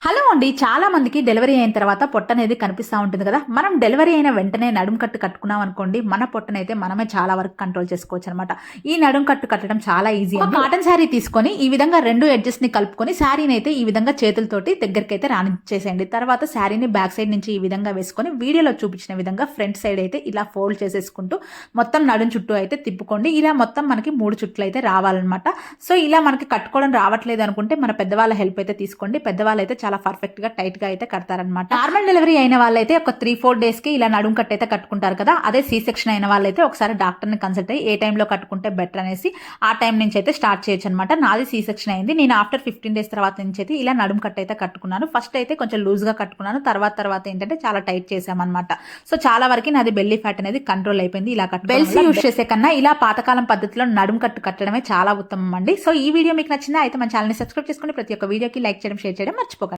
Hello అండి, చాలా మందికి డెలివరీ అయిన తర్వాత పొట్ట అనేది కనిపిస్తూ ఉంటుంది కదా. మనం డెలివరీ అయిన వెంటనే నడుము కట్టు కట్టుకున్నాం అనుకోండి, మన పొట్టనైతే మనమే చాలా వరకు కంట్రోల్ చేసుకోవచ్చు అనమాట. ఈ నడుము కట్టు కట్టడం చాలా ఈజీ. కాటన్ శారీ తీసుకొని ఈ విధంగా రెండు ఎడ్జెస్ ని కలుపుకొని శారీని అయితే ఈ విధంగా చేతులతోటి దగ్గరికి అయితే రానిచ్చేసేయండి. తర్వాత శారీని బ్యాక్ సైడ్ నుంచి ఈ విధంగా వేసుకొని వీడియోలో చూపించిన విధంగా ఫ్రంట్ సైడ్ అయితే ఇలా ఫోల్డ్ చేసేసుకుంటూ మొత్తం నడుము చుట్టూ అయితే తిప్పుకోండి. ఇలా మొత్తం మనకి 3 చుట్లు అయితే రావాలన్నమాట. సో ఇలా మనకి కట్టుకోవడం రావట్లేదు అనుకుంటే మన పెద్దవాళ్ళ హెల్ప్ అయితే తీసుకోండి. పెద్దవాళ్ళు అయితే చాలా పర్ఫెక్ట్ గా టైట్ గా అయితే కడతారనమాట. నార్మల్ డెలివరీ అయిన వాళ్ళైతే ఒక 3-4 డేస్ కి ఇలా నడుము కట్ అయితే కట్టుకుంటారు కదా. అదే సి సెక్షన్ అయిన వాళ్ళైతే ఒకసారి డాక్టర్ ని కన్సల్ట్ అయ్యి ఏ టైంలో కట్టుకుంటే బెటర్ అనేసి ఆ టైం నుంచి అయితే స్టార్ట్ చేయొచ్చు అనమాట. నాది సి సెక్షన్ అయింది. నేను ఆఫ్టర్ 15 డేస్ తర్వాత నుంచి అయితే ఇలా నడుము కట్ అయితే కట్టుకున్నాను. ఫస్ట్ అయితే కొంచెం లూజ్ గా కట్టుకున్నాను. తర్వాత ఏంటంటే చాలా టైట్ చేసామన్నమాట. సో చాలా వరకు నాది బెల్లీ ఫ్యాట్ అనేది కంట్రోల్ అయిపోయింది. ఇలా కట్ బెల్స్ యూజ్ చేసే కన్నా ఇలా పాతకాలం పద్ధతిలో నడుము కట్టు కట్టడమే చాలా ఉత్తమం అండి. సో ఈ వీడియో మీకు నచ్చిందా అయితే మన ఛానల్ ని సబ్స్క్రైబ్ చేసుకుని ప్రతి ఒక్క వీడియోకి లైక్ చేయడం, షేర్ చేయడం మర్చిపోకండి.